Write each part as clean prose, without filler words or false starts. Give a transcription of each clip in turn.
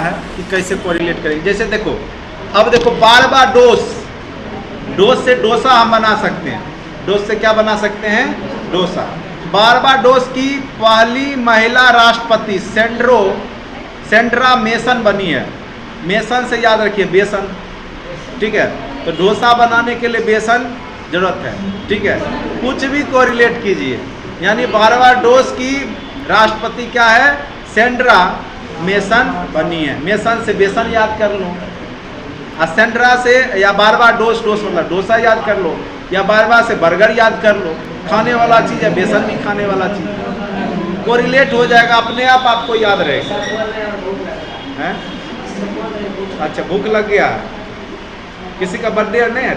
है कि कैसे कोरिलेट करेंगे। जैसे देखो, अब देखो बार बार डोस से डोसा हम बना सकते हैं। डोस से क्या बना सकते हैं? डोसा। बारबाडोस की पहली महिला राष्ट्रपति सेंड्रा मेसन बनी है। मेसन से याद रखिए, बेसन, ठीक है। तो डोसा बनाने के लिए बेसन जरूरत है, ठीक है। कुछ भी कोरिलेट कीजिए, यानी बारबाडोस की राष्ट्रपति क्या है? सेंड्रा मेसन बनी है। मेसन से बेसन याद कर लो, और सेंड्रा से या बारबाडोस, डोस मतलब डोसा याद कर लो, या बारबा से बर्गर याद कर लो। खाने वाला चीज़ है, बेसन भी खाने वाला चीज़, कोरिलेट हो जाएगा, अपने आप आपको याद रहेगा। हैं? अच्छा, भूख लग गया, किसी का बर्थडे नहीं है?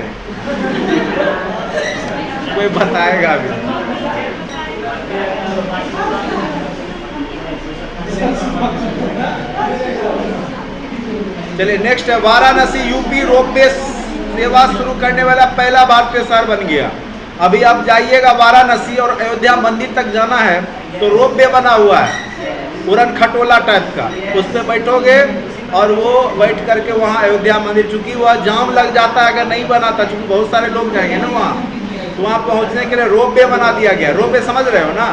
कोई बताएगा अभी? चलिए नेक्स्ट है, वाराणसी यूपी रोपवे सेवा शुरू करने वाला पहला भारतीय शहर बन गया। अभी आप जाइएगा वाराणसी और अयोध्या मंदिर तक जाना है तो रोपवे बना हुआ है, उड़न खटोला टाइप का, उस पर बैठोगे और वो बैठ करके वहाँ अयोध्या मंदिर, चूँकि वह जाम लग जाता है अगर नहीं बनाता, चूँकि बहुत सारे लोग जाएंगे ना वहाँ, तो वहाँ पहुँचने के लिए रोपवे बना दिया गया। रोपवे समझ रहे हो ना,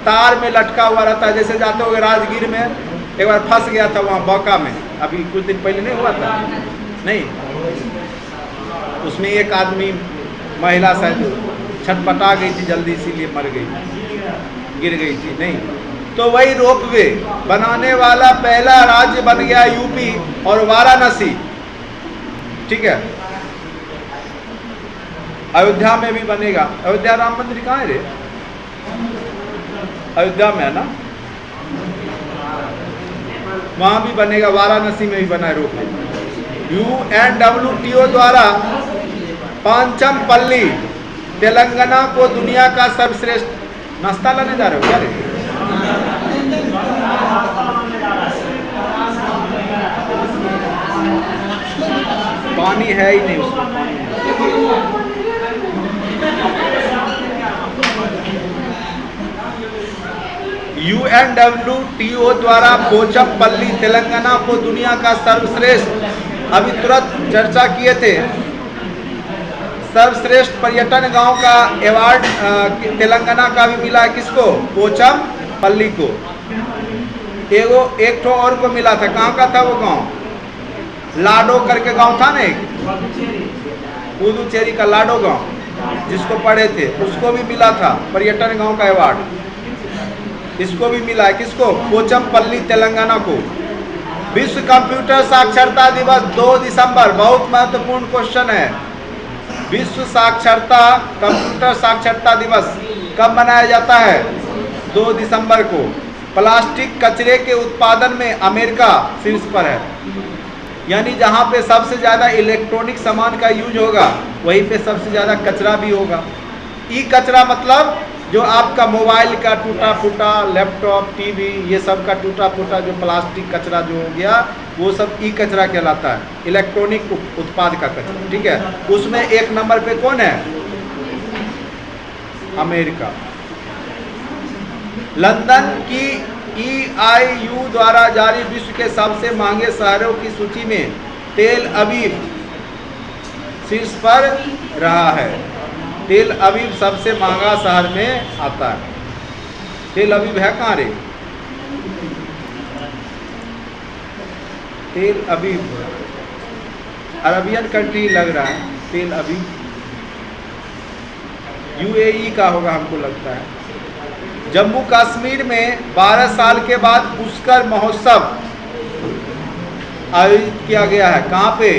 तार में लटका हुआ रहता है। जैसे जाते हो राजगीर में, एक बार फंस गया था वहाँ बांका में, अभी कुछ दिन पहले नहीं हुआ था? नहीं, उसमें एक आदमी, महिला शायद छटपटा गई थी जल्दी, इसीलिए मर गई, गिर गई थी। नहीं, तो वही रोपवे बनाने वाला पहला राज्य बन गया यूपी और वाराणसी, ठीक है। अयोध्या में भी बनेगा। अयोध्या राम मंदिर कहाँ है रे? अयोध्या में है ना, वहां भी बनेगा। वाराणसी में भी बना है रोपवे। UNWTO द्वारा पांचमपल्ली तेलंगाना को दुनिया का सर्वश्रेष्ठ, नाश्ता लाने जा रहे हो क्या रे? पानी है ही नहीं उसमें। UNWTO द्वारा पोचमपल्ली तेलंगाना को दुनिया का सर्वश्रेष्ठ, अभी तुरंत चर्चा किए थे, सर्वश्रेष्ठ पर्यटन गांव का अवार्ड तेलंगाना का भी मिला है। किसको? पोचमपल्ली को। एक ठो और को मिला था। कहाँ का था वो गांव? लाडो करके गांव था ना एक, पुदुचेरी का लाडो गांव, जिसको पढ़े थे, उसको भी मिला था पर्यटन गांव का अवार्ड। इसको भी मिला है। किसको? पोचमपल्ली तेलंगाना को। विश्व कंप्यूटर साक्षरता दिवस 2 दिसंबर, बहुत महत्वपूर्ण क्वेश्चन है। विश्व कंप्यूटर साक्षरता दिवस कब मनाया जाता है? 2 दिसंबर को। प्लास्टिक कचरे के उत्पादन में अमेरिका शीर्ष पर है, यानी जहाँ पे सबसे ज़्यादा इलेक्ट्रॉनिक सामान का यूज होगा वहीं पे सबसे ज़्यादा कचरा भी होगा। ई कचरा मतलब जो आपका मोबाइल का टूटा फूटा, लैपटॉप, टीवी, ये सब का टूटा फूटा जो प्लास्टिक कचरा जो हो गया, वो सब ई कचरा कहलाता है, इलेक्ट्रॉनिक उत्पाद का कचरा, ठीक है। उसमें 1 नंबर पे कौन है? अमेरिका। लंदन की EIU द्वारा जारी विश्व के सबसे महंगे शहरों की सूची में तेल अवीव शीर्ष पर रहा है। तेल अवीव सबसे महंगा शहर में आता है। तेल अवीव है कहाँ रे? तेल अवीव अरबियन कंट्री लग रहा है। तेल अवीव UAE का होगा हमको लगता है। जम्मू कश्मीर में 12 साल के बाद पुष्कर महोत्सव आयोजित किया गया है। कहाँ पे?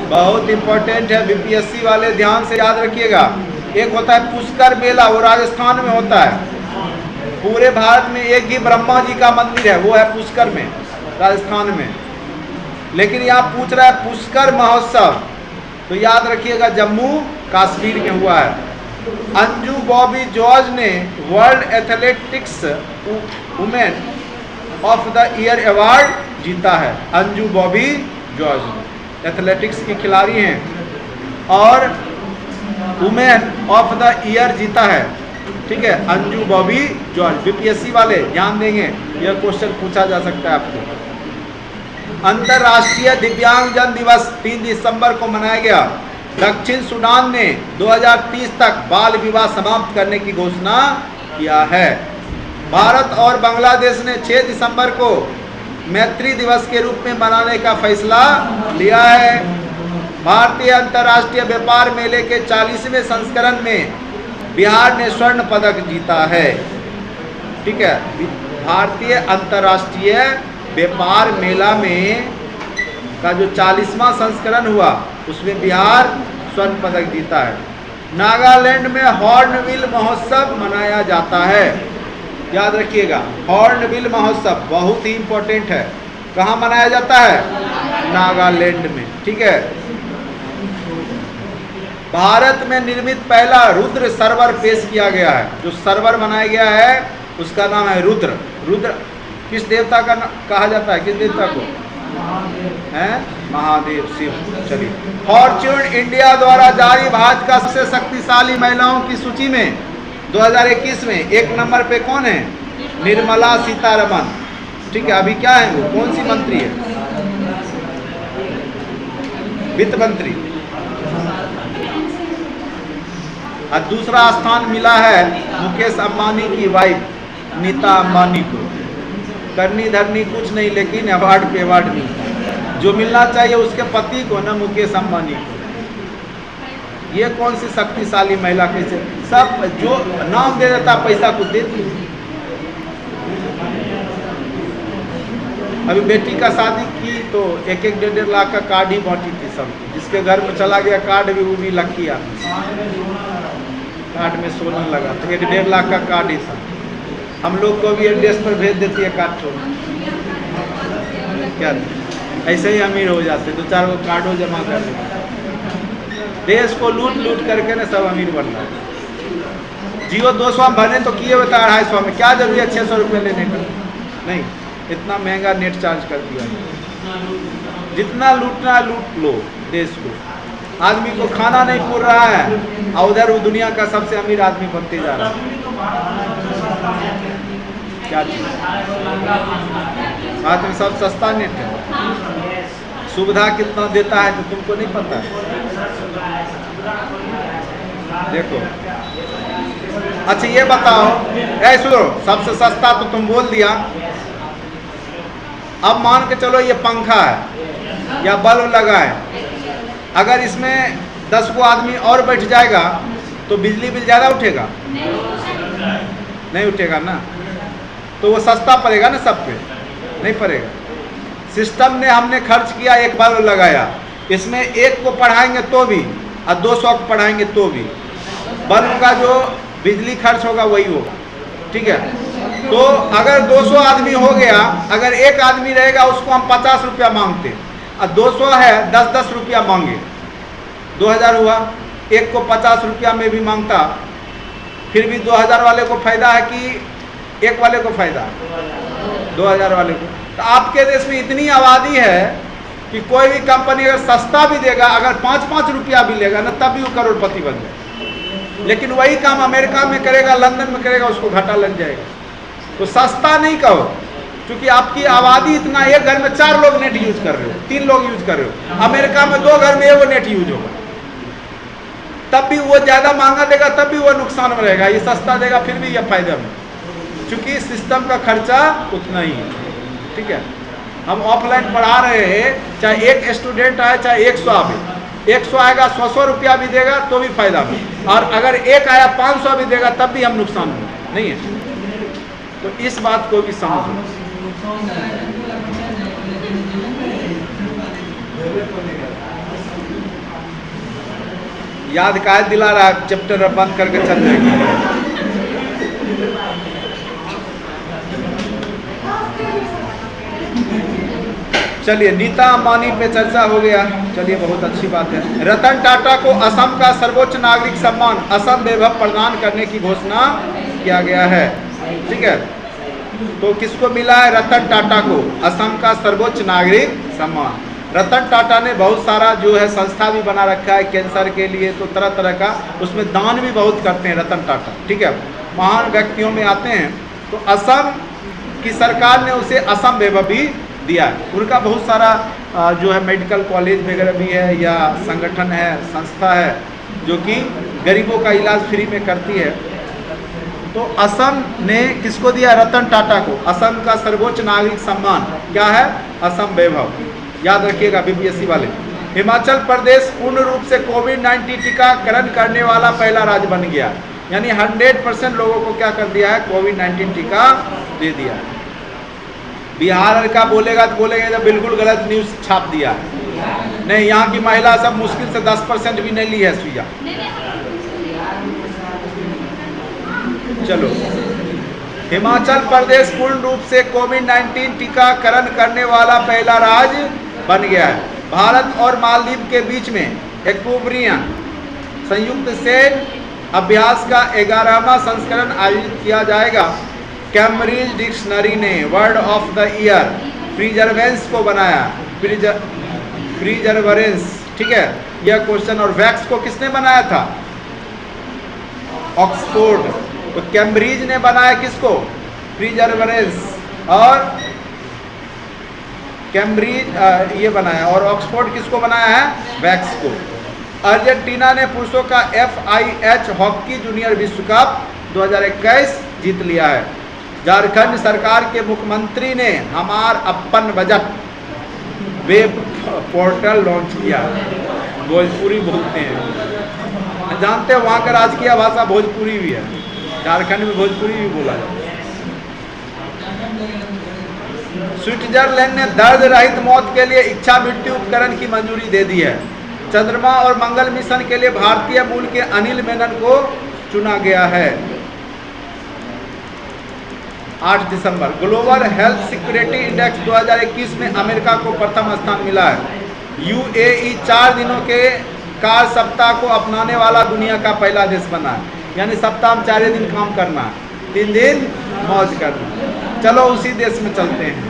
बहुत इंपॉर्टेंट है, BPSC वाले ध्यान से याद रखिएगा। एक होता है पुष्कर मेला, वो राजस्थान में होता है। पूरे भारत में एक ही ब्रह्मा जी का मंदिर है, वो है पुष्कर में, राजस्थान में। लेकिन यहाँ पूछ रहा है पुष्कर महोत्सव, तो याद रखिएगा जम्मू कश्मीर में हुआ है। अंजू बॉबी जॉर्ज ने world athletics women of the year award जीता है। अंजू बॉबी जॉर्ज एथलेटिक्स की खिलाड़ी हैं और वुमेन ऑफ द ईयर जीता है, ठीक है, अंजू बॉबी जॉर्ज। BPSC वाले ध्यान देंगे, यह क्वेश्चन पूछा जा सकता है आपको। अंतर्राष्ट्रीय दिव्यांगजन दिवस 3 दिसंबर को मनाया गया। दक्षिण सूडान ने 2030 तक बाल विवाह समाप्त करने की घोषणा किया है। भारत और बांग्लादेश ने 6 दिसंबर को मैत्री दिवस के रूप में मनाने का फैसला लिया है। भारतीय अंतर्राष्ट्रीय व्यापार मेले के 40वें संस्करण में बिहार ने स्वर्ण पदक जीता है। ठीक है, भारतीय अंतर्राष्ट्रीय व्यापार मेला में का जो 40वां संस्करण हुआ उसमें बिहार स्वर्ण पदक जीता है। नागालैंड में हॉर्नबिल महोत्सव मनाया जाता है। याद रखिएगा, हॉर्नबिल महोत्सव बहुत ही इंपॉर्टेंट है। कहाँ मनाया जाता है? नागालैंड में। ठीक है। भारत में निर्मित पहला रुद्र सर्वर पेश किया गया है। जो सर्वर बनाया गया है उसका नाम है रुद्र। रुद्र किस देवता का कहा जाता है? किस देवता को? हैं? महादेव, शिव। चलिए, फॉर्च्यून इंडिया द्वारा जारी भारत का सबसे शक्तिशाली महिलाओं की सूची में 2021 में 1 नंबर पे कौन है? निर्मला सीतारमण। ठीक है। अभी क्या है वो? कौन सी मंत्री है? वित्त मंत्री। और दूसरा स्थान मिला है मुकेश अंबानी की वाइफ नीता अंबानी को। करनी धरनी कुछ नहीं, लेकिन अवार्ड पे अवार्ड मिलता। जो मिलना चाहिए उसके पति को ना, मुकेश अंबानी को। ये कौन सी शक्तिशाली महिला? कैसे सब जो नाम दे देता पैसा कुछ देती। अभी बेटी का शादी की तो 1-1 डेढ़ लाख का कार्ड ही बांटी थी सब। जिसके घर में चला गया कार्ड भी, वो भी लकिया कार्ड में सोना लगा तो 1-1.5 लाख का कार्ड ही था। हम लोग को भी एड्रेस पर भेज देती है कार्ड छोड़। क्या ऐसे ही अमीर हो जाते, 2-4 गो कार्डो जमा कर देते। देश को लूट लूट करके ना सब अमीर बन रहा है। जियो 200 भरने तो किए बता 250 में, क्या जरूरी है 600 रुपये लेने का? नहीं, इतना महंगा नेट चार्ज कर दिया। जितना लूटना है लूट लो देश को। आदमी को खाना नहीं पूर रहा है और उधर वो दुनिया का सबसे अमीर आदमी बनते जा रहा है। क्या चीज? आज में सब सस्ता नेट है। सुविधा कितना देता है तो तुमको नहीं पता है। देखो, अच्छा ये बताओ, सुनो, सबसे सस्ता तो तुम बोल दिया। अब मान के चलो ये पंखा है या बल्ब लगा है, अगर इसमें 10 को आदमी और बैठ जाएगा तो बिजली बिल ज़्यादा उठेगा? नहीं उठेगा ना। तो वो सस्ता पड़ेगा ना सब पे? नहीं पड़ेगा। सिस्टम ने हमने खर्च किया, एक बल्ब लगाया, इसमें 1 को पढ़ाएंगे तो भी और 200 को पढ़ाएंगे तो भी बल्ब का जो बिजली खर्च होगा वही होगा। ठीक है। तो अगर 200 आदमी हो गया, अगर एक आदमी रहेगा उसको हम 50 रुपया मांगते और 200 है 10-10 रुपया मांगे, 2000 हुआ। एक को 50 रुपया में भी मांगता, फिर भी 2000 वाले को फायदा है कि एक वाले को फायदा? 2000 वाले को। तो आपके देश में इतनी आबादी है कि कोई भी कंपनी अगर सस्ता भी देगा, अगर 5-5 रुपया भी लेगा ना, तब भी वो करोड़पति बन जाए। लेकिन वही काम अमेरिका में करेगा, लंदन में करेगा, उसको घाटा लग जाएगा। तो सस्ता नहीं कहो, क्योंकि आपकी आबादी इतना, एक घर में 4 लोग नेट यूज कर रहे हो, 3 लोग यूज कर रहे हो। अमेरिका में 2 घर में 1 नेट यूज होगा, तब भी वो ज़्यादा महंगा देगा, तब भी वो नुकसान में रहेगा। ये सस्ता देगा फिर भी ये फायदा में, क्योंकि सिस्टम का खर्चा उतना ही है। ठीक है। हम ऑफलाइन पढ़ा रहे हैं, चाहे एक स्टूडेंट आए चाहे 100 आए, 100 आएगा 100 रुपया भी देगा तो भी फायदा में, और अगर एक आया 500 भी देगा तब भी हम नुकसान में नहीं है। तो इस बात को भी समझो। याद काहे दिला रहा है? चैप्टर बंद करके चल जाएगी। चलिए, नीता अंबानी पे चर्चा हो गया। चलिए, बहुत अच्छी बात है। रतन टाटा को असम का सर्वोच्च नागरिक सम्मान असम वैभव प्रदान करने की घोषणा किया गया है। ठीक है। तो किसको मिला है? रतन टाटा को असम का सर्वोच्च नागरिक सम्मान। रतन टाटा ने बहुत सारा जो है संस्था भी बना रखा है कैंसर के लिए, तो तरह तरह का उसमें दान भी बहुत करते हैं रतन टाटा। ठीक है। महान व्यक्तियों में आते हैं। तो असम की सरकार ने उसे असम वैभव भी दिया है। उनका बहुत सारा जो है मेडिकल कॉलेज वगैरह भी है या संगठन है, संस्था है जो कि गरीबों का इलाज फ्री में करती है। तो असम ने किसको दिया? रतन टाटा को। असम का सर्वोच्च नागरिक सम्मान क्या है? असम वैभव। याद रखिएगा बीपीएससी वाले। हिमाचल प्रदेश पूर्ण रूप से कोविड-19 टीकाकरण करने वाला पहला राज्य बन गया, यानी 100% लोगों को क्या कर दिया है? कोविड-19 टीका दे दिया है। बिहार का बोलेगा तो बोलेगा जब बिल्कुल गलत न्यूज़ छाप दिया है। नहीं, यहाँ की महिला सब मुश्किल से 10% भी नहीं ली है सुइया। चलो, हिमाचल प्रदेश पूर्ण रूप से कोविड-19 टीकाकरण करने वाला पहला राज्य बन गया है। भारत और मालदीव के बीच में एक्विलिब्रियम संयुक्त सैन्य अभ्यास का 11वां संस्करण आयोजित किया जाएगा। कैम्ब्रिज डिक्शनरी ने वर्ड ऑफ द ईयर प्रिजर्वेंस को बनाया। प्रिजर्वेंस, ठीक है, यह क्वेश्चन। और वैक्स को किसने बनाया था? ऑक्सफोर्ड। तो कैम्ब्रिज ने बनाया किसको? प्रिजर्वेंस। और कैम्ब्रिज ये बनाया। और ऑक्सफोर्ड किसको बनाया है? वैक्स को। अर्जेंटीना ने पुरुषों का FIH हॉकी जूनियर विश्व कप 2021 जीत लिया है। झारखंड सरकार के मुख्यमंत्री ने हमार अपन बजट वेब पोर्टल लॉन्च किया। भोजपुरी बोलते हैं, जानते हैं वहाँ का राजकीय भाषा भोजपुरी भी है। झारखंड में भोजपुरी भी बोला जाता है। स्विट्जरलैंड ने दर्द रहित मौत के लिए इच्छा मृत्यु उपकरण की मंजूरी दे दी है। चंद्रमा और मंगल मिशन के लिए भारतीय मूल के अनिल मेनन को चुना गया है। 8 दिसंबर ग्लोबल हेल्थ सिक्योरिटी इंडेक्स 2021 में अमेरिका को प्रथम स्थान मिला है। UAE 4 दिनों के कार्य सप्ताह को अपनाने वाला दुनिया का पहला देश बना है, यानी सप्ताह में 4 दिन काम करना, 3 दिन मौज करना। चलो उसी देश में चलते हैं।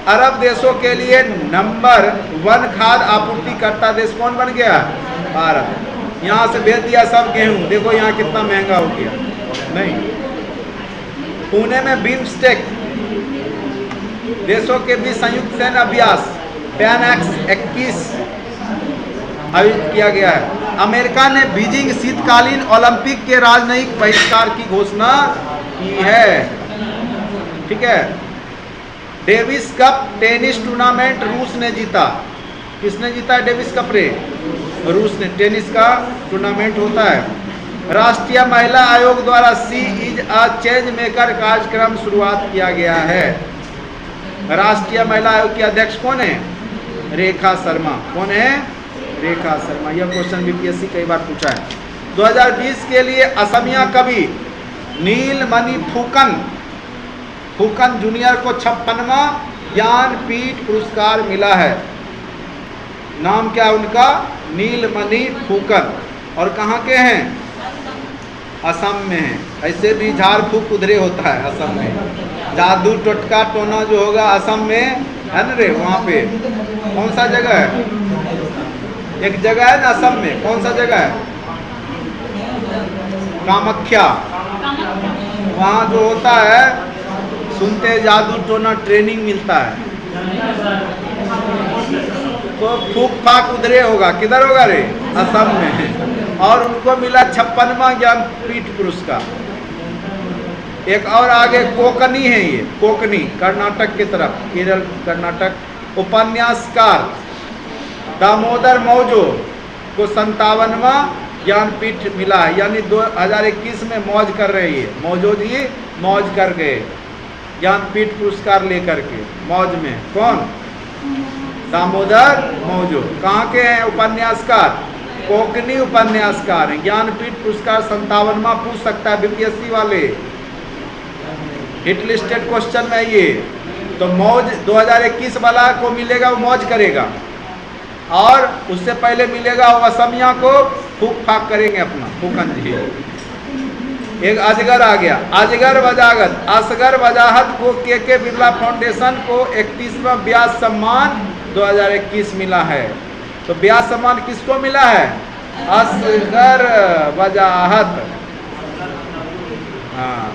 अरब देशों के लिए नंबर 1 खाद्य आपूर्तिकर्ता देश कौन बन गया? भारत। यहाँ से भेज दिया सब गेहूं, देखो यहाँ कितना महंगा हो गया। नहीं, पुणे में बिम्स्टेक देशों के बीच संयुक्त सैन्य अभ्यास पैनएक्स 21 आयोजित किया गया है। अमेरिका ने बीजिंग शीतकालीन ओलंपिक के राजनयिक बहिष्कार की घोषणा की है। ठीक है। डेविस कप टेनिस टूर्नामेंट रूस ने जीता। किसने जीता है डेविस कप रे? रूस ने। टेनिस का टूर्नामेंट होता है। राष्ट्रीय महिला आयोग द्वारा सी इज अ चेंज मेकर कार्यक्रम शुरुआत किया गया है। राष्ट्रीय महिला आयोग की अध्यक्ष कौन है? रेखा शर्मा। कौन है? रेखा शर्मा। यह क्वेश्चन बीपीएससी कई बार पूछा है। 2020 के लिए असमिया कवि नीलमणि फुकन जूनियर को 56वां ज्ञानपीठ पुरस्कार मिला है। नाम क्या उनका? नीलमणि फुकन। और कहाँ के हैं? असम में हैं। ऐसे भी झाड़ फूक उधरे होता है असम में। जादू टोटका टोना जो होगा असम में है न रे, वहाँ पे कौन सा जगह है? एक जगह है ना असम में, कौन सा जगह है? कामाख्या। वहाँ जो होता है सुनते जादू टोना ट्रेनिंग मिलता है, तो फूक फाक उधरे होगा। किधर होगा रे? असम में। और उनको मिला 56वां ज्ञानपीठ पुरस्कार। एक और आगे कोकनी है, ये कोकनी कर्नाटक की तरफ, केरल कर्नाटक। उपन्यासकार दामोदर मौजो को 57वां ज्ञानपीठ मिला है, यानी 2021 में मौज कर रहे हैं। मौजो जी मौज कर गए ज्ञानपीठ पुरस्कार लेकर के। मौज में कौन? दामोदर मौजो। कहाँ के हैं? उपन्यासकार, कोकनी उपन्यासकार हैं। ज्ञानपीठ पुरस्कार 57वां पूछ सकता है बीपीएससी वाले। हिट लिस्टेड क्वेश्चन में ये। तो मौज 2021 वाला को मिलेगा, वो मौज करेगा, और उससे पहले मिलेगा वो असमिया को फूक फाक करेंगे अपना फूकन जी। एक अजगर आ गया, अजगर वजागत। असगर वजाहत को के बिरला फाउंडेशन को 31वां व्यास सम्मान 2021 मिला है। तो व्यास सम्मान किसको मिला है? असगर वजाहत। हाँ,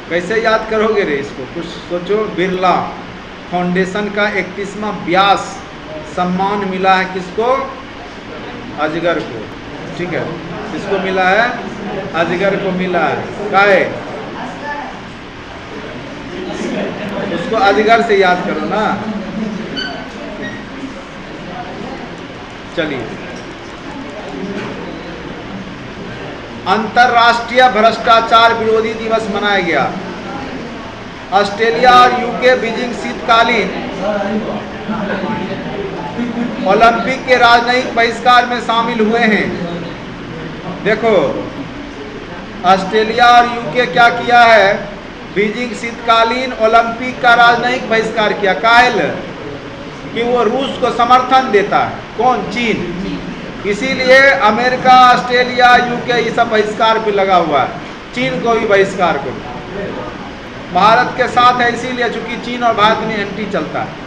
कैसे याद करोगे रे इसको, कुछ सोचो। बिरला फाउंडेशन का 31वां व्यास सम्मान मिला है किसको? अजगर को। ठीक है, किसको मिला है? अजगर को मिला है। काहे? उसको अजगर से याद करो ना। चलिए, अंतरराष्ट्रीय भ्रष्टाचार विरोधी दिवस मनाया गया। ऑस्ट्रेलिया और यूके बीजिंग शीतकालीन ओलंपिक के राजनयिक बहिष्कार में शामिल हुए हैं। देखो, ऑस्ट्रेलिया और यूके क्या किया है? बीजिंग शीतकालीन ओलंपिक का राजनयिक बहिष्कार किया। काहे? कि वो रूस को समर्थन देता है। कौन? चीन। इसीलिए अमेरिका, ऑस्ट्रेलिया, यूके ये सब बहिष्कार पे लगा हुआ है। चीन को भी बहिष्कार करो। भारत के साथ है इसीलिए, चूंकि चीन और भारत में एंटी चलता है।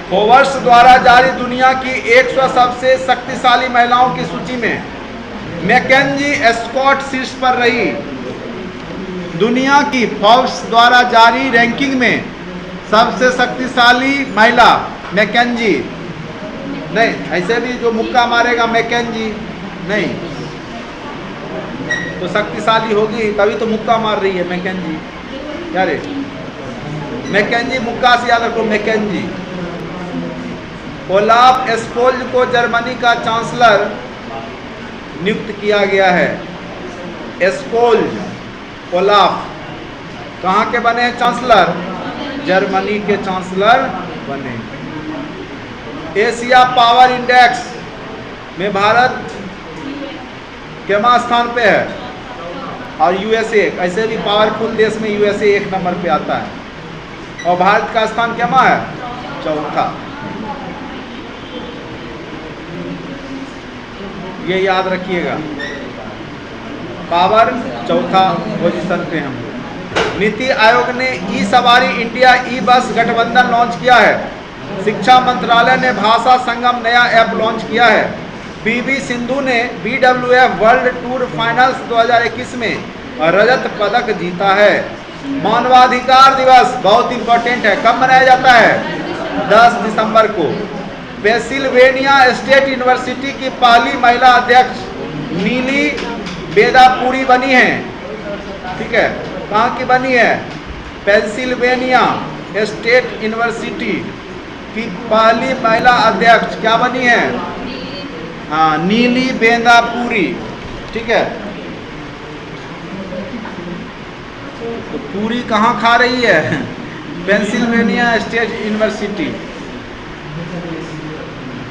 फोर्ब्स द्वारा जारी दुनिया की 100 सबसे शक्तिशाली महिलाओं की सूची में मैकेंजी स्कॉट शीर्ष पर रही। दुनिया की फोर्ब्स द्वारा जारी रैंकिंग में सबसे शक्तिशाली महिला मैकेंजी नहीं, ऐसे भी जो मुक्का मारेगा मैकेंजी नहीं, तो शक्तिशाली होगी तभी तो मुक्का मार रही है मैकेंजी। क्या रे? मैकेंजी, मुक्का से याद रखो मैकेंजी। ओलाफ स्कोल्ज को जर्मनी का चांसलर नियुक्त किया गया है। स्कोल्ज, ओलाफ कहाँ के बने हैं चांसलर? जर्मनी के चांसलर बने। एशिया पावर इंडेक्स में भारत केमा स्थान पे है? और यूएसए, ऐसे भी पावरफुल देश में यूएसए 1 नंबर पे आता है। और भारत का स्थान केमा है? चौथा। ये याद रखिएगा, पावर चौथा पोजीशन पे हम। नीति आयोग ने ई सवारी इंडिया ई बस गठबंधन लॉन्च किया है। शिक्षा मंत्रालय ने भाषा संगम नया ऐप लॉन्च किया है। पीवी सिंधु ने BWF वर्ल्ड टूर फाइनल्स 2021 में रजत पदक जीता है। मानवाधिकार दिवस बहुत इंपॉर्टेंट है। कब मनाया जाता है? 10 दिसंबर को। पेंसिल्वेनिया स्टेट यूनिवर्सिटी की पहली महिला अध्यक्ष नीली बेदापुरी बनी है। ठीक है, कहाँ की बनी है? पेंसिल्वेनिया स्टेट यूनिवर्सिटी की पहली महिला अध्यक्ष क्या बनी है? हाँ, नीली बेदापुरी। ठीक है, तो पूरी कहाँ खा रही है? Pennsylvania state university.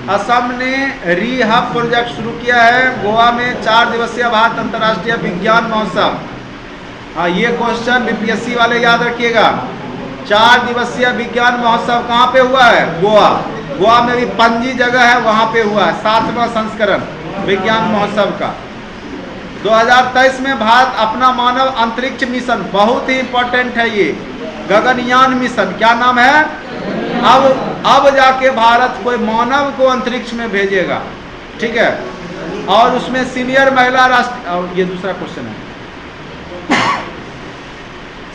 असम ने री-हब प्रोजेक्ट शुरू किया है। गोवा में 4 दिवसीय भारत अंतर्राष्ट्रीय विज्ञान महोत्सव। हाँ, ये क्वेश्चन बीपीएससी वाले याद रखिएगा। 4 दिवसीय विज्ञान महोत्सव कहाँ पे हुआ है? गोवा। गोवा में भी पणजी जगह है, वहाँ पे हुआ है 7वां संस्करण विज्ञान महोत्सव का। 2023 में भारत अपना मानव अंतरिक्ष मिशन, बहुत ही इंपॉर्टेंट है ये, गगनयान मिशन। क्या नाम है? अब जाके भारत कोई मानव को अंतरिक्ष में भेजेगा। ठीक है, और उसमें सीनियर महिला राष्ट्र, और ये दूसरा क्वेश्चन है,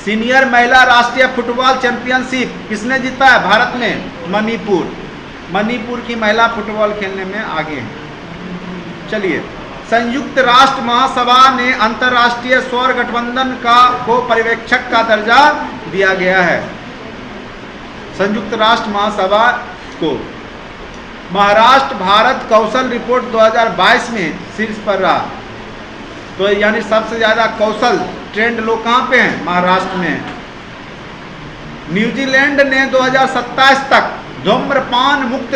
सीनियर महिला राष्ट्रीय फुटबॉल चैंपियनशिप किसने जीता है भारत में? मणिपुर। मणिपुर की महिला फुटबॉल खेलने में आगे है। चलिए, संयुक्त राष्ट्र महासभा ने अंतर्राष्ट्रीय सौर गठबंधन को पर्यवेक्षक का दर्जा दिया गया है। संयुक्त राष्ट्र महासभा को महाराष्ट्र भारत कौशल रिपोर्ट 2022 में शीर्ष पर रहा। तो यानी सबसे ज्यादा कौशल ट्रेंड लोग कहाँ पे हैं? महाराष्ट्र में। न्यूजीलैंड ने 2027 तक धूम्रपान मुक्त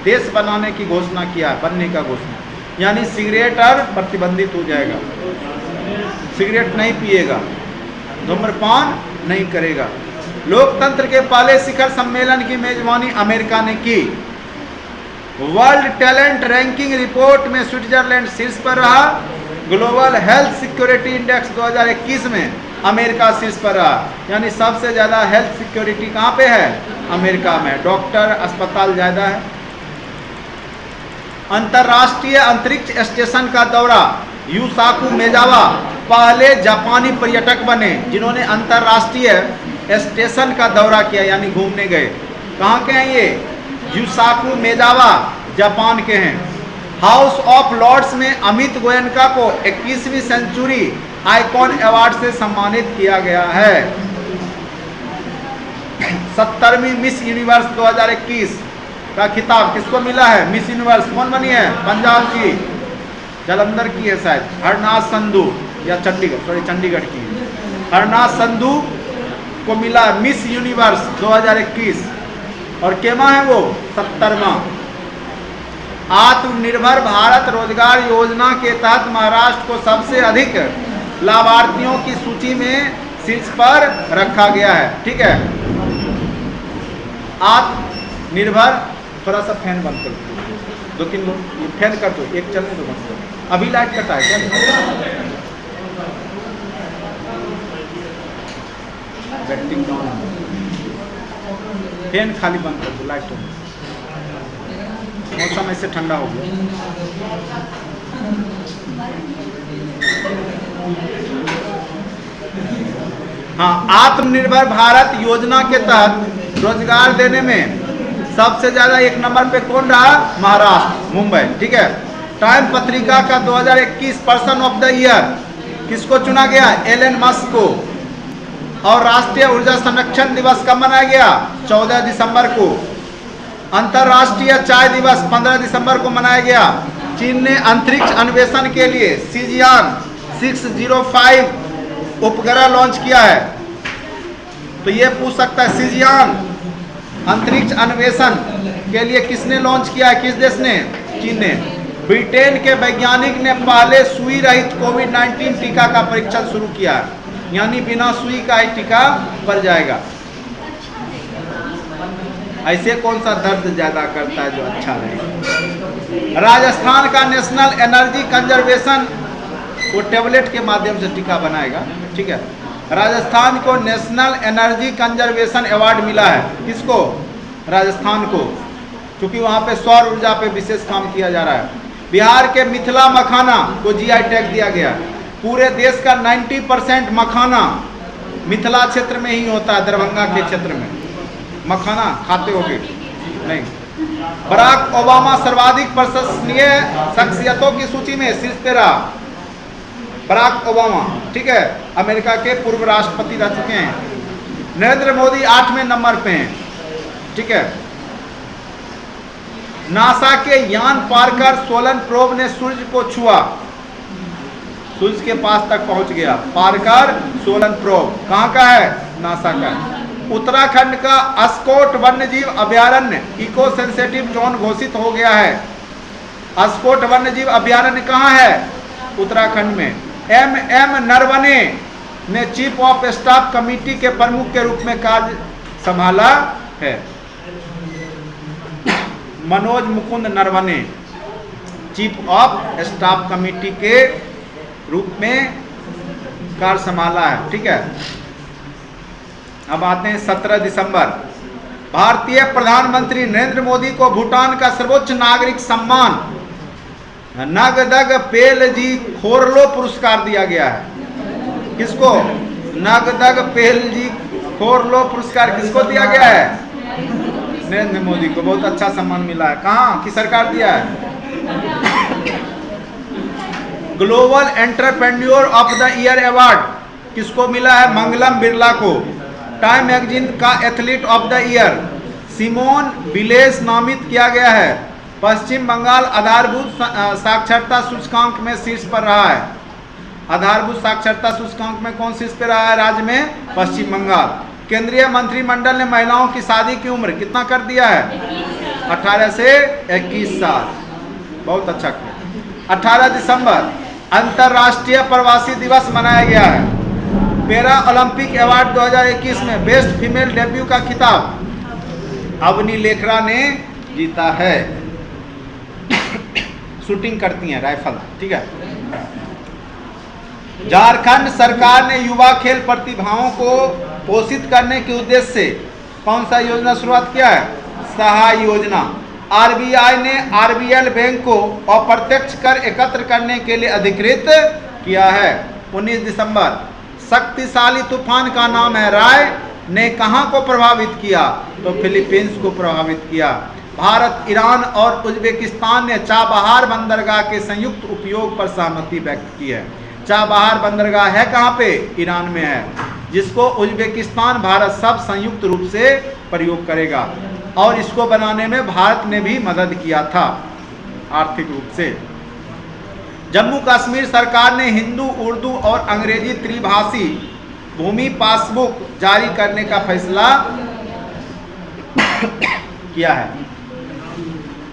देश बनाने की घोषणा किया, बनने का घोषणा, यानी सिगरेट और प्रतिबंधित हो जाएगा। सिगरेट नहीं पिएगा, धूम्रपान नहीं करेगा। लोकतंत्र के पहले शिखर सम्मेलन की मेजबानी अमेरिका ने की। वर्ल्ड टैलेंट रैंकिंग रिपोर्ट में स्विट्जरलैंड शीर्ष पर रहा। ग्लोबल हेल्थ सिक्योरिटी इंडेक्स 2021 में अमेरिका शीर्ष पर रहा। यानी सबसे ज़्यादा हेल्थ सिक्योरिटी कहाँ पे है? अमेरिका में। डॉक्टर, अस्पताल ज़्यादा है। अंतर्राष्ट्रीय अंतरिक्ष स्टेशन का दौरा यूसाकू मेजावा पहले जापानी पर्यटक बने जिन्होंने अंतर्राष्ट्रीय स्टेशन का दौरा किया, यानी घूमने गए। कहाँ के हैं ये? यूसाकू मेजावा जापान के हैं। हाउस ऑफ लॉर्ड्स में अमित गोयनका को 21वीं सेंचुरी आइकॉन अवार्ड से सम्मानित किया गया है। 70वीं मिस यूनिवर्स 2021 का खिताब किसको मिला है? मिस यूनिवर्स कौन बनी है? पंजाब की, जालंधर की है शायद, हरनाथ संधू, या चंडीगढ़, सॉरी चंडीगढ़ की हरनाथ संधू को मिला मिस यूनिवर्स 2021। और केमा है वो? 70वां। आत्मनिर्भर भारत रोजगार योजना के तहत महाराष्ट्र को सबसे अधिक लाभार्थियों की सूची में शीर्ष पर रखा गया है। ठीक है, आत्मनिर्भर, थोड़ा सा फैन बंद कर दो, 2-3 लोग फैन कर दो, एक चलने दो बंद कर। अभी लाइट कटा है क्या? बैटिंग डाउन, फैन खाली बंद कर दो, लाइट ऑन। मौसम ऐसे ठंडा हो गया। हाँ, आत्मनिर्भर भारत योजना के तहत रोजगार देने में सबसे ज्यादा 1 नंबर पे कौन रहा? महाराष्ट्र, मुंबई। ठीक है, टाइम पत्रिका का 2021 पर्सन ऑफ द ईयर किसको चुना गया? एलन मस्क को। और राष्ट्रीय ऊर्जा संरक्षण दिवस कब मनाया गया? 14 दिसंबर को। अंतर्राष्ट्रीय चाय दिवस 15 दिसंबर को मनाया गया। चीन ने अंतरिक्ष अन्वेषण के लिए शिजियान 605 उपग्रह लॉन्च किया है। तो ये पूछ सकता है, शिजियान अंतरिक्ष अन्वेषण के लिए किसने लॉन्च किया है? किस देश ने? चीन ने। ब्रिटेन के वैज्ञानिक ने पहले सुई रहित कोविड-19 टीका का परीक्षण शुरू किया है, यानी बिना सुई का ही टीका पड़ जाएगा। ऐसे कौन सा दर्द ज्यादा करता है जो अच्छा रहे? राजस्थान का नेशनल एनर्जी कंजर्वेशन, वो टेबलेट के माध्यम से टीका बनाएगा। ठीक है, राजस्थान को नेशनल एनर्जी कंजर्वेशन अवार्ड मिला है। किसको? राजस्थान को, क्योंकि वहाँ पे सौर ऊर्जा पे विशेष काम किया जा रहा है। बिहार के मिथिला मखाना को जीआई टैग दिया गया। पूरे देश का 90% मखाना मिथिला क्षेत्र में ही होता है, दरभंगा के क्षेत्र में। मखाना खाते होगे? नहीं। बराक ओबामा सर्वाधिक प्रशंसनीय शख्सियतों की सूची में शीर्ष पे रहा। बराक ओबामा, ठीक है, अमेरिका के पूर्व राष्ट्रपति रह चुके हैं। नरेंद्र मोदी 8वें नंबर पे हैं। ठीक है, नासा के यान पार्कर सोलन प्रोब ने सूर्य को छुआ, सूर्य के पास तक पहुंच गया। पार्कर सोलन प्रोब कहाँ का है? नासा का। उत्तराखंड का अस्कोट वन्यजीव अभयारण्य इको सेंसिटिव जोन घोषित हो गया है। अस्कोट वन्यजीव अभयारण्य कहाँ है? उत्तराखंड में। एम नरवणे ने चीफ ऑफ स्टाफ कमेटी के प्रमुख के रूप में कार्य संभाला है। Manoj Mukund Naravane chief of staff committee के रूप में कार्य संभाला है। ठीक है, अब आते हैं 17 दिसंबर। भारतीय प्रधानमंत्री नरेंद्र मोदी को भूटान का सर्वोच्च नागरिक सम्मान नगदग पेलजी खोरलो पुरस्कार दिया गया है। किसको? नगदग पेलजी खोरलो पुरस्कार किसको दिया गया है? नरेंद्र मोदी को। बहुत अच्छा सम्मान मिला है। कहाँ की सरकार दिया है? Global entrepreneur of the year award किसको मिला है? मंगलम बिरला को। टाइम मैगजीन का athlete of the year Simone Biles नामित किया गया है। पश्चिम बंगाल आधारभूत साक्षरता सूचकांक में शीर्ष पर रहा है। आधारभूत साक्षरता सूचकांक में कौन शीर्ष पर रहा है राज्य में? पश्चिम बंगाल। केंद्रीय मंत्रिमंडल ने महिलाओं की शादी की उम्र कितना कर दिया है? 18 से 21 साल। बहुत अच्छा किया। 18 दिसंबर अंतर्राष्ट्रीय प्रवासी दिवस मनाया गया है। पैरा ओलंपिक अवार्ड 2021 में बेस्ट फीमेल डेब्यू का खिताब अवनी लेखरा ने जीता है। शूटिंग करती हैं राइफल। ठीक है, झारखंड सरकार ने युवा खेल प्रतिभाओं को पोषित करने के उद्देश्य से कौन सा योजना शुरुआत किया है? सहाय योजना। आरबीआई ने आरबीएल बैंक को अप्रत्यक्ष कर एकत्र करने के लिए अधिकृत किया है। 19 दिसंबर। शक्तिशाली तूफान का नाम है राय ने कहां को प्रभावित किया? तो फिलीपींस को प्रभावित किया। भारत, ईरान और उज्बेकिस्तान ने चाबहार बंदरगाह के संयुक्त उपयोग पर सहमति व्यक्त की है। चाबहार बंदरगाह है कहां पे? ईरान में है, जिसको उज्बेकिस्तान, भारत सब संयुक्त रूप से प्रयोग करेगा। और इसको बनाने में भारत ने भी मदद किया था आर्थिक रूप से। जम्मू कश्मीर सरकार ने हिंदू, उर्दू और अंग्रेजी त्रिभाषी भूमि पासबुक जारी करने का फैसला किया है।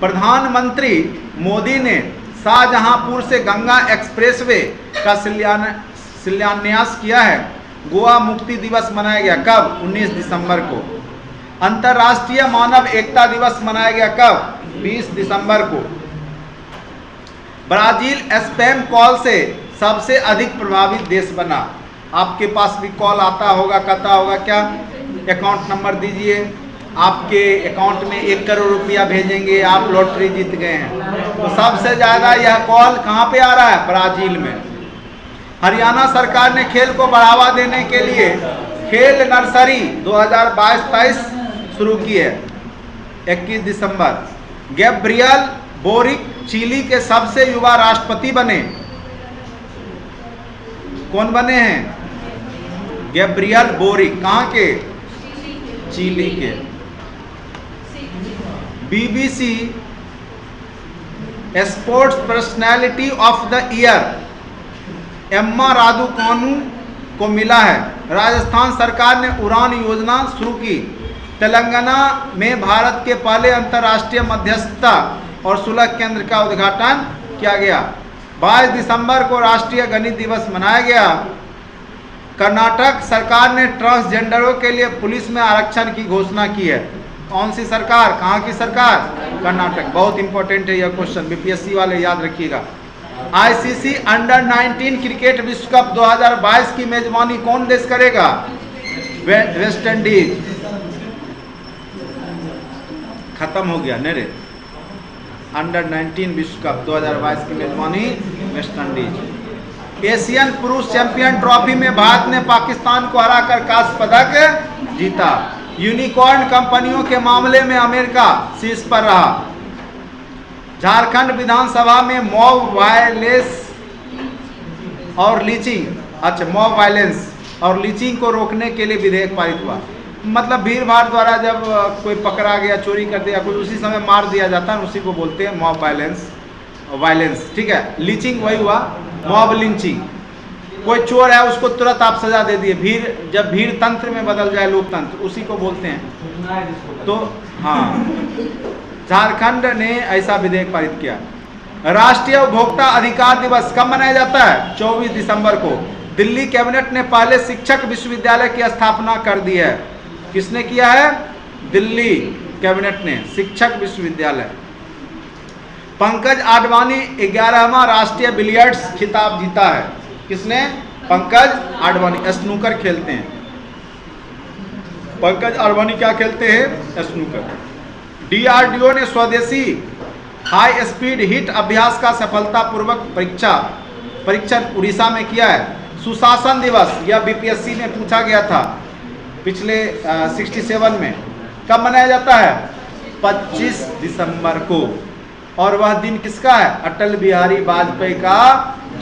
प्रधानमंत्री मोदी ने शाहजहांपुर से गंगा एक्सप्रेसवे का शिलान्यास किया है। गोवा मुक्ति दिवस मनाया गया कब? 19 दिसंबर को। अंतर्राष्ट्रीय मानव एकता दिवस मनाया गया कब? 20 दिसंबर को। ब्राजील स्पैम कॉल से सबसे अधिक प्रभावित देश बना। आपके पास भी कॉल आता होगा, कहता होगा क्या अकाउंट नंबर दीजिए, आपके अकाउंट में 1 करोड़ रुपया भेजेंगे, आप लॉटरी जीत गए हैं। तो सबसे ज़्यादा यह कॉल कहाँ पे आ रहा है? ब्राज़ील में। हरियाणा सरकार ने खेल को बढ़ावा देने के लिए खेल नर्सरी 2022-23 शुरू की है। 21 दिसंबर। गैब्रियल बोरिक चिली के सबसे युवा राष्ट्रपति बने। कौन बने हैं? Gabriel Boric. कहाँ के? चिली के। BBC sports personality of the year Emma Raducanu को मिला है। राजस्थान सरकार ने उड़ान योजना शुरू की। तेलंगाना में भारत के पहले अंतर्राष्ट्रीय मध्यस्थता और सुलह केंद्र का उद्घाटन किया गया। 22 दिसंबर को राष्ट्रीय गणित दिवस मनाया गया। कर्नाटक सरकार ने ट्रांसजेंडरों के लिए पुलिस में आरक्षण की घोषणा की है। कौन सी सरकार? कहाँ की सरकार? कर्नाटक। बहुत इंपॉर्टेंट है यह क्वेश्चन, बीपीएससी वाले याद रखिएगा। आईसीसी अंडर 19 क्रिकेट विश्व कप 2022 की मेजबानी कौन देश करेगा? West Indies. खत्म हो गया नेरे। अंडर 19 विश्व कप 2022 की मेजबानी वेस्ट इंडीज। एशियन पुरुष चैंपियन ट्रॉफी में भारत ने पाकिस्तान को हराकर कांस्य पदक जीता। यूनिकॉर्न कंपनियों के मामले में अमेरिका शीर्ष पर रहा। झारखंड विधानसभा में मॉब वायलेंस और लीचिंग, मॉब वायलेंस और लीचिंग को रोकने के लिए विधेयक पारित हुआ। मतलब भीड़ भाड़ द्वारा जब कोई पकड़ा गया, चोरी कर दिया कोई, उसी समय मार दिया जाता है, उसी को बोलते हैं मॉब वायलेंस। ठीक है, लीचिंग वही हुआ, मॉब लिंचिंग। कोई चोर है उसको तुरंत आप सजा दे दिए। भीड़, जब भीड़ तंत्र में बदल जाए लोकतंत्र, उसी को बोलते हैं। तो हाँ, झारखंड ने ऐसा विधेयक पारित किया। राष्ट्रीय उपभोक्ता अधिकार दिवस कब मनाया जाता है? 24 दिसंबर को। दिल्ली कैबिनेट ने पहले शिक्षक विश्वविद्यालय की स्थापना कर दी है। किसने किया है? दिल्ली कैबिनेट ने शिक्षक विश्वविद्यालय। पंकज आडवाणी 11वां राष्ट्रीय बिलियर्ड्स खिताब जीता है। किसने? पंकज आडवाणी। स्नूकर खेलते हैं पंकज आडवाणी। क्या खेलते हैं? स्नूकर। डीआरडीओ ने स्वदेशी हाई स्पीड हिट अभ्यास का सफलतापूर्वक परीक्षण उड़ीसा में किया है। सुशासन दिवस, यह बीपीएससी में पूछा गया था पिछले 67 में। कब मनाया जाता है? 25 दिसंबर को। और वह दिन किसका है? अटल बिहारी वाजपेयी का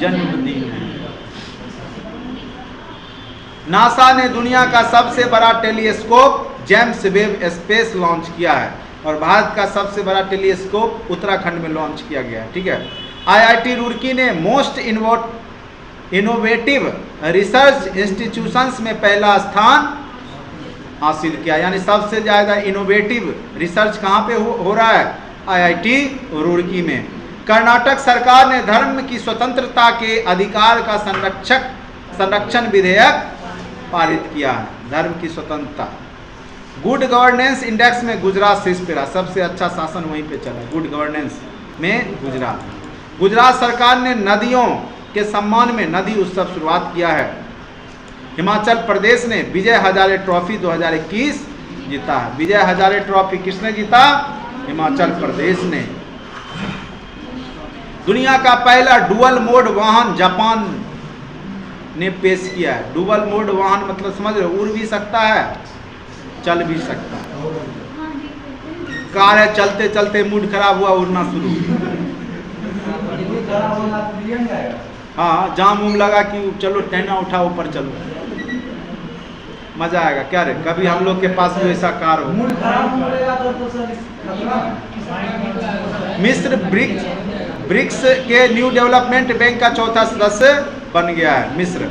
जन्मदिन है। नासा ने दुनिया का सबसे बड़ा telescope James Webb space launch किया है। और भारत का सबसे बड़ा टेलीस्कोप उत्तराखंड में लॉन्च किया गया है। ठीक है। आईआईटी रुड़की ने मोस्ट इनोवेटिव रिसर्च इंस्टीट्यूशंस में पहला स्थान हासिल किया। यानी सबसे ज़्यादा इनोवेटिव रिसर्च कहाँ पे हो रहा है? आईआईटी रुड़की में। कर्नाटक सरकार ने धर्म की स्वतंत्रता के अधिकार का संरक्षण विधेयक पारित किया है। धर्म की स्वतंत्रता। गुड गवर्नेंस इंडेक्स में गुजरात शीर्ष पे रहा। सबसे अच्छा शासन वहीं पे चला, गुड गवर्नेंस में गुजरात। गुजरात सरकार ने नदियों के सम्मान में नदी उत्सव शुरुआत किया है। हिमाचल प्रदेश ने विजय हजारे ट्रॉफी 2021 जीता है। विजय हजारे ट्रॉफी किसने जीता? हिमाचल प्रदेश ने। दुनिया का पहला डुअल मोड वाहन जापान ने पेश किया है। डुअल मोड वाहन मतलब समझ रहे हो, उड़ भी सकता है, चल भी सकता है। कार है, चलते चलते मूड खराब हुआ, उड़ना शुरू। हाँ, जाम उम लगा कि चलो टेना उठा ऊपर चलो, मजा आएगा। क्या रे, कभी हम लोग के पास भी ऐसा कार हो। मिस्र ब्रिक्स के न्यू डेवलपमेंट बैंक का चौथा सदस्य बन गया है मिस्र।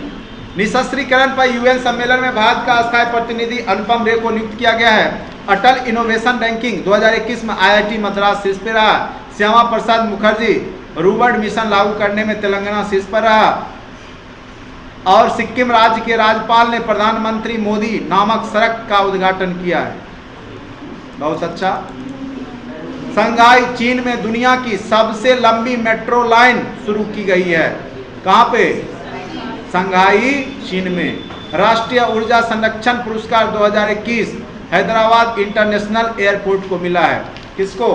निशस्त्रीकरण पर यूएन सम्मेलन में भारत का अस्थायी प्रतिनिधि अनुपम रे को नियुक्त किया गया है। अटल इनोवेशन रैंकिंग 2021 में आईआईटी मद्रास शीर्ष पर रहा। श्यामा प्रसाद मुखर्जी रूबर्ड मिशन लागू करने में तेलंगाना शीर्ष पर रहा। और सिक्किम राज्य के राज्यपाल ने प्रधानमंत्री मोदी नामक सड़क का उद्घाटन किया है। बहुत अच्छा। शंघाई चीन में दुनिया की सबसे लंबी मेट्रो लाइन शुरू की गई है। कहाँ पे? शंघाई चीन में। राष्ट्रीय ऊर्जा संरक्षण पुरस्कार 2021 हैदराबाद इंटरनेशनल एयरपोर्ट को मिला है। किसको?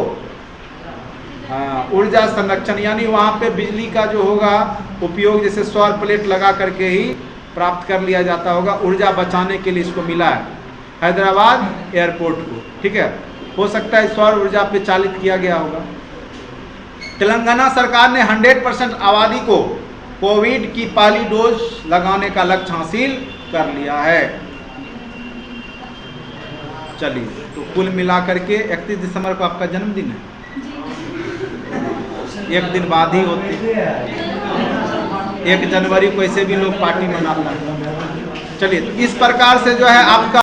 ऊर्जा संरक्षण, यानी वहाँ पे बिजली का जो होगा उपयोग जैसे सौर प्लेट लगा करके ही प्राप्त कर लिया जाता होगा, ऊर्जा बचाने के लिए इसको मिला है हैदराबाद एयरपोर्ट को। ठीक है, हो सकता है सौर ऊर्जा पे चालित किया गया होगा। तेलंगाना सरकार ने 100% आबादी को कोविड की पहली डोज लगाने का लक्ष्य हासिल कर लिया है। चलिए, तो कुल मिलाकर के 31 दिसंबर को आपका जन्मदिन है। एक दिन बाद ही होती है, 1 जनवरी को ऐसे भी लोग पार्टी मनाता है। चलिए, तो इस प्रकार से जो है आपका